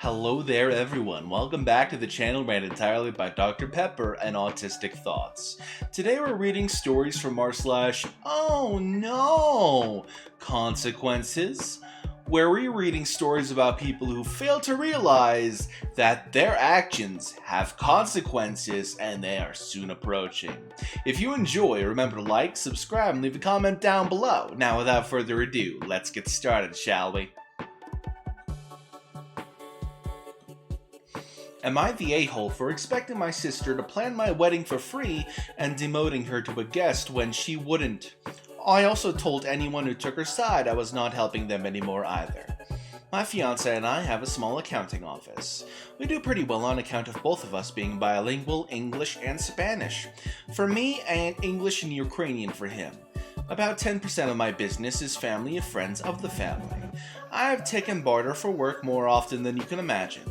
Hello there everyone, welcome back to the channel ran entirely by Dr. Pepper and Autistic Thoughts. Today we're reading stories from r slash oh no consequences, where we're reading stories about people who fail to realize that their actions have consequences and they are soon approaching. If you enjoy, remember to like, subscribe, and leave a comment down below. Now without further ado, let's get started, shall we? Am I the a-hole for expecting my sister to plan my wedding for free and demoting her to a guest when she wouldn't? I also told anyone who took her side I was not helping them anymore either. My fiance and I have a small accounting office. We do pretty well on account of both of us being bilingual, English and Spanish. For me, and English and Ukrainian for him. About 10% of my business is family and friends of the family. I have taken barter for work more often than you can imagine.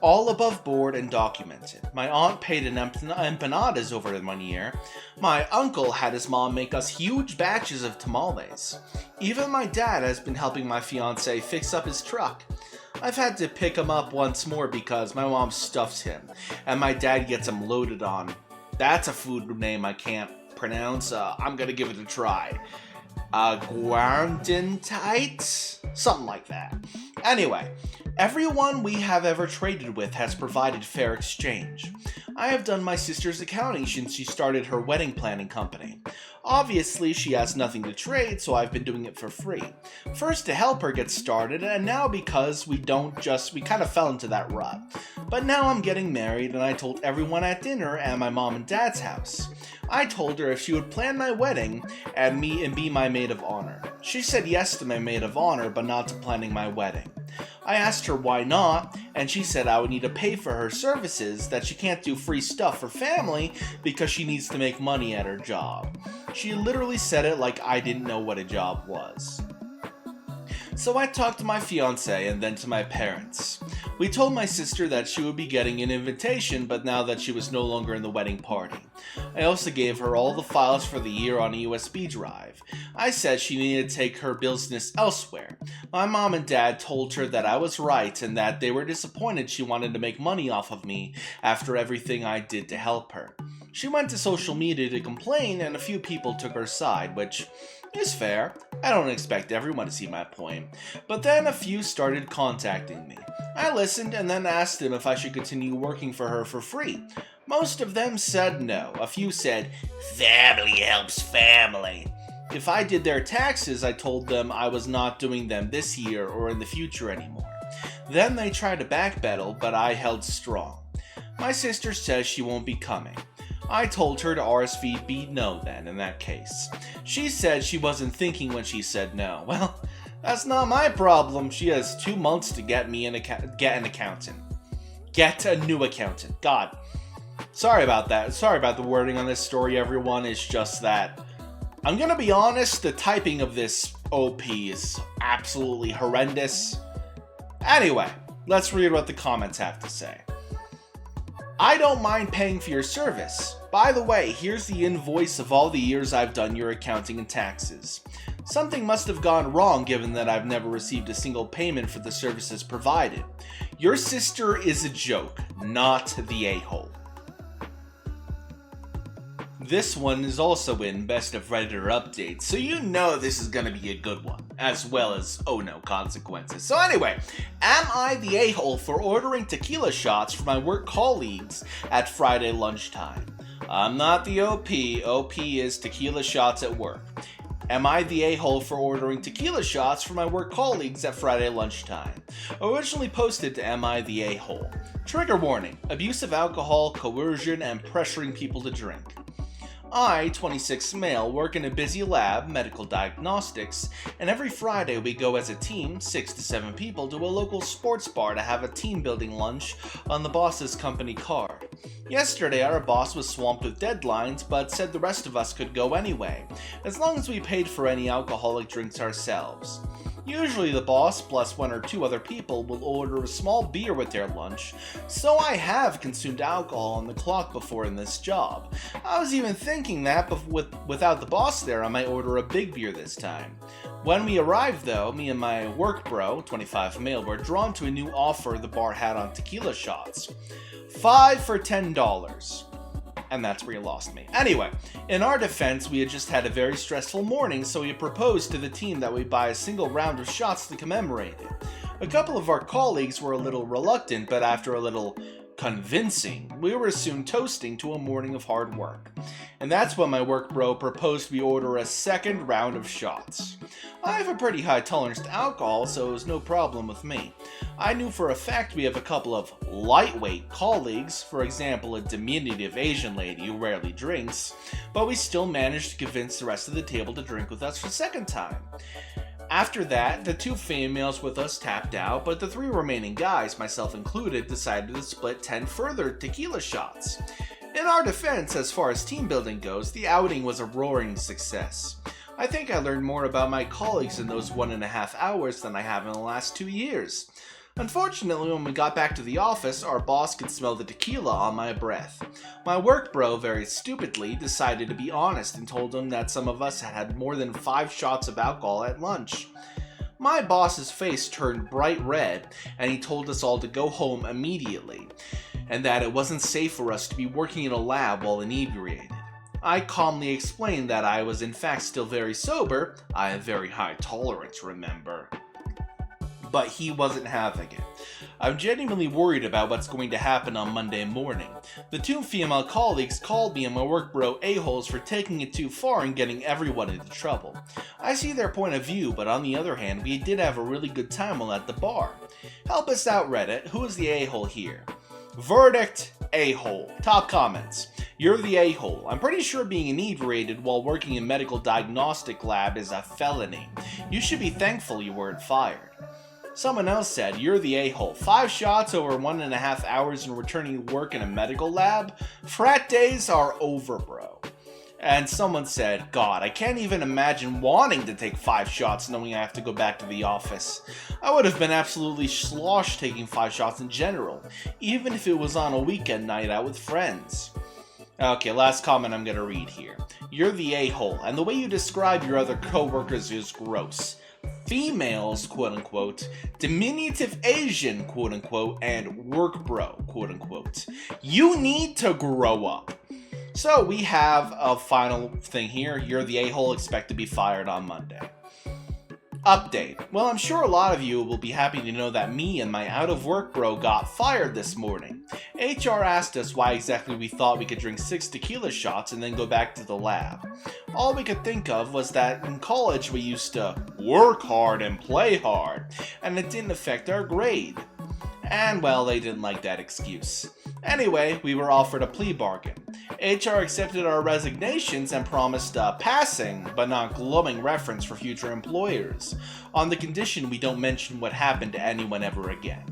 All above board and documented. My aunt paid in empanadas over 1 year. My uncle had his mom make us huge batches of tamales. Even my dad has been helping my fiance fix up his truck. I've had to pick him up once more because my mom stuffs him, and my dad gets him loaded on. That's a food name I can't pronounce. I'm gonna give it a try. Guarantite? Something like that. Anyway, everyone we have ever traded with has provided fair exchange. I have done my sister's accounting since she started her wedding planning company. Obviously, she has nothing to trade, so I've been doing it for free. First to help her get started, and now because we kind of fell into that rut. But now I'm getting married, and I told everyone at dinner at my mom and dad's house. I told her if she would plan my wedding and be my maid of honor. She said yes to my maid of honor, but not to planning my wedding. I asked her why not, and she said I would need to pay for her services, that she can't do free stuff for family because she needs to make money at her job. She literally said it like I didn't know what a job was. So I talked to my fiance and then to my parents. We told my sister that she would be getting an invitation, but now that she was no longer in the wedding party. I also gave her all the files for the year on a USB drive. I said she needed to take her business elsewhere. My mom and dad told her that I was right and that they were disappointed she wanted to make money off of me after everything I did to help her. She went to social media to complain and a few people took her side, which is fair. I don't expect everyone to see my point. But then a few started contacting me. I listened and then asked them if I should continue working for her for free. Most of them said no. A few said, "Family helps family." If I did their taxes, I told them I was not doing them this year or in the future anymore. Then they tried to backpedal, but I held strong. My sister says she won't be coming. I told her to RSVP no then, in that case. She said she wasn't thinking when she said no. Well, that's not my problem. She has 2 months to get me an accountant. Get a new accountant. God. Sorry about that. Sorry about the wording on this story, everyone. It's just that I'm gonna be honest, the typing of this OP is absolutely horrendous. Anyway, let's read what the comments have to say. I don't mind paying for your service. By the way, here's the invoice of all the years I've done your accounting and taxes. Something must have gone wrong given that I've never received a single payment for the services provided. Your sister is a joke, not the a-hole. This one is also in Best of Redditor Updates, so you know this is gonna be a good one, as well as oh no consequences. So anyway, am I the a-hole for ordering tequila shots for my work colleagues at Friday lunchtime? I'm not the OP. OP is tequila shots at work. Am I the a-hole for ordering tequila shots for my work colleagues at Friday lunchtime? Originally posted to Am I the a-hole. Trigger warning: abuse of alcohol, coercion, and pressuring people to drink. I, 26 male, work in a busy lab, medical diagnostics, and every Friday we go as a team, 6 to 7 people, to a local sports bar to have a team building lunch on the boss's company card. Yesterday our boss was swamped with deadlines, but said the rest of us could go anyway, as long as we paid for any alcoholic drinks ourselves. Usually the boss plus one or two other people will order a small beer with their lunch, so I have consumed alcohol on the clock before in this job. I was even thinking that without the boss there, I might order a big beer this time. When we arrived though, me and my work bro, 25 male, were drawn to a new offer the bar had on tequila shots. 5 for $10. And that's where you lost me. Anyway, in our defense, we had just had a very stressful morning, so we proposed to the team that we buy a single round of shots to commemorate it. A couple of our colleagues were a little reluctant, but after a little convincing, we were soon toasting to a morning of hard work. And that's when my work bro proposed we order a second round of shots. I have a pretty high tolerance to alcohol, so it was no problem with me. I knew for a fact we have a couple of lightweight colleagues, for example a diminutive Asian lady who rarely drinks, but we still managed to convince the rest of the table to drink with us for the second time. After that, the 2 females with us tapped out, but the 3 remaining guys, myself included, decided to split 10 further tequila shots. In our defense, as far as team building goes, the outing was a roaring success. I think I learned more about my colleagues in those 1.5 hours than I have in the last 2 years. Unfortunately, when we got back to the office, our boss could smell the tequila on my breath. My work bro, very stupidly, decided to be honest and told him that some of us had had more than 5 shots of alcohol at lunch. My boss's face turned bright red, and he told us all to go home immediately, and that it wasn't safe for us to be working in a lab while inebriated. I calmly explained that I was in fact still very sober. I have very high tolerance, remember. But he wasn't having it. I'm genuinely worried about what's going to happen on Monday morning. The 2 female colleagues called me and my work bro a-holes for taking it too far and getting everyone into trouble. I see their point of view, but on the other hand, we did have a really good time while at the bar. Help us out, Reddit. Who is the a-hole here? Verdict, a-hole. Top comments. You're the a-hole. I'm pretty sure being inebriated while working in medical diagnostic lab is a felony. You should be thankful you weren't fired. Someone else said, you're the a-hole. 5 shots over 1.5 hours and returning to work in a medical lab? Frat days are over, bro. And someone said, God, I can't even imagine wanting to take 5 shots knowing I have to go back to the office. I would have been absolutely sloshed taking 5 shots in general, even if it was on a weekend night out with friends. Okay, last comment I'm gonna read here. You're the a-hole, and the way you describe your other co-workers is gross. Females, quote-unquote, diminutive Asian, quote-unquote, and work bro, quote-unquote. You need to grow up. So we have a final thing here. You're the a-hole, expect to be fired on Monday. Update. Well, I'm sure a lot of you will be happy to know that me and my out-of-work bro got fired this morning. HR asked us why exactly we thought we could drink 6 tequila shots and then go back to the lab. All we could think of was that in college we used to work hard and play hard, and it didn't affect our grade. And well, they didn't like that excuse. Anyway, we were offered a plea bargain. HR accepted our resignations and promised a passing, but not glowing reference for future employers, on the condition we don't mention what happened to anyone ever again.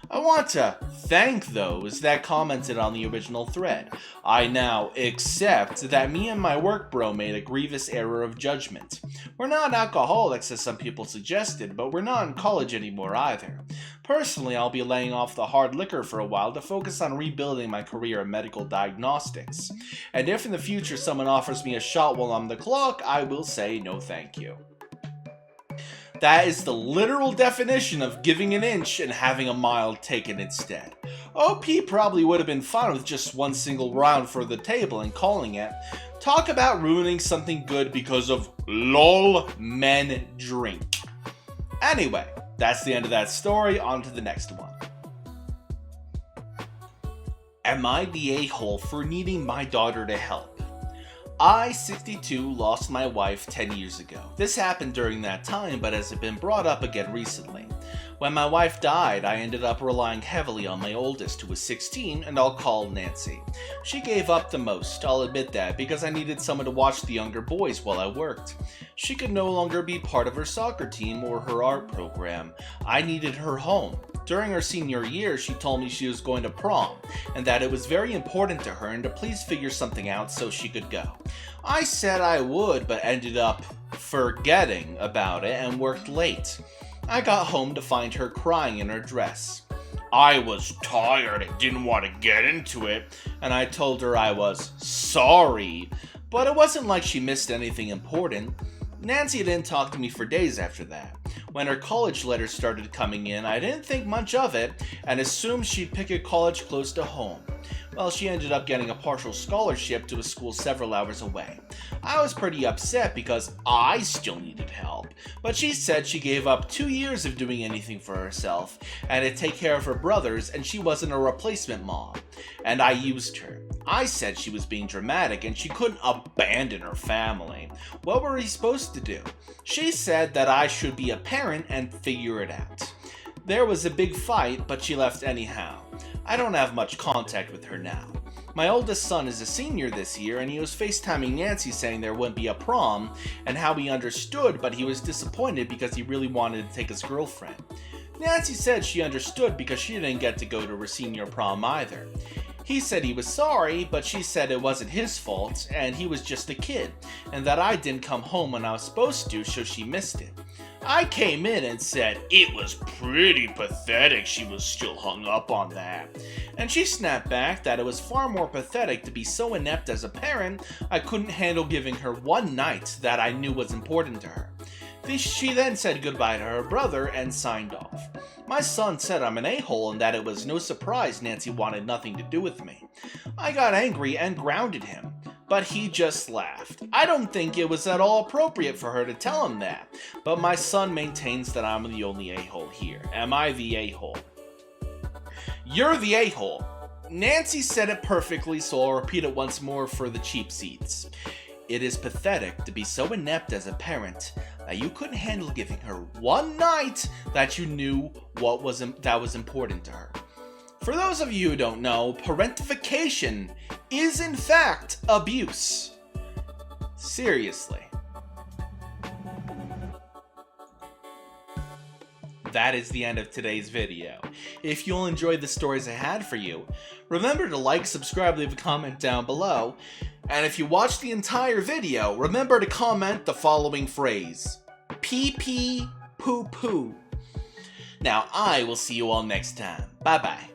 I want to thank those that commented on the original thread. I now accept that me and my work bro made a grievous error of judgment. We're not alcoholics as some people suggested, but we're not in college anymore either. Personally, I'll be laying off the hard liquor for a while to focus on rebuilding my career in medical diagnostics. And if in the future someone offers me a shot while on the clock, I will say no thank you. That is the literal definition of giving an inch and having a mile taken instead. OP probably would have been fine with just one single round for the table and calling it. Talk about ruining something good because of LOL men drink. Anyway, that's the end of that story, on to the next one. Am I the a-hole for needing my daughter to help? I, 62, lost my wife 10 years ago. This happened during that time, but has been brought up again recently. When my wife died, I ended up relying heavily on my oldest, who was 16, and I'll call Nancy. She gave up the most, I'll admit that, because I needed someone to watch the younger boys while I worked. She could no longer be part of her soccer team or her art program. I needed her home. During her senior year, she told me she was going to prom, and that it was very important to her and to please figure something out so she could go. I said I would, but ended up forgetting about it and worked late. I got home to find her crying in her dress. I was tired and didn't want to get into it, and I told her I was sorry, but it wasn't like she missed anything important. Nancy didn't talk to me for days after that. When her college letters started coming in, I didn't think much of it and assumed she'd pick a college close to home. Well, she ended up getting a partial scholarship to a school several hours away. I was pretty upset because I still needed help, but she said she gave up 2 years of doing anything for herself and to take care of her brothers, and she wasn't a replacement mom. And I used her. I said she was being dramatic and she couldn't abandon her family. What were we supposed to do? She said that I should be a parent and figure it out. There was a big fight, but she left anyhow. I don't have much contact with her now. My oldest son is a senior this year, and he was FaceTiming Nancy saying there wouldn't be a prom, and how he understood, but he was disappointed because he really wanted to take his girlfriend. Nancy said she understood because she didn't get to go to her senior prom either. He said he was sorry, but she said it wasn't his fault, and he was just a kid, and that I didn't come home when I was supposed to, so she missed it. I came in and said it was pretty pathetic she was still hung up on that. And she snapped back that it was far more pathetic to be so inept as a parent I couldn't handle giving her one night that I knew was important to her. She then said goodbye to her brother and signed off. My son said I'm an a-hole and that it was no surprise Nancy wanted nothing to do with me. I got angry and grounded him, but he just laughed. I don't think it was at all appropriate for her to tell him that, but my son maintains that I'm the only a-hole here. Am I the a-hole? You're the a-hole. Nancy said it perfectly, so I'll repeat it once more for the cheap seats. It is pathetic to be so inept as a parent that you couldn't handle giving her one night that you knew that was important to her. For those of you who don't know, parentification is in fact abuse. Seriously. That is the end of today's video. If you all enjoyed the stories I had for you, remember to like, subscribe, leave a comment down below. And if you watched the entire video, remember to comment the following phrase: pee pee poo poo. Now I will see you all next time. Bye bye.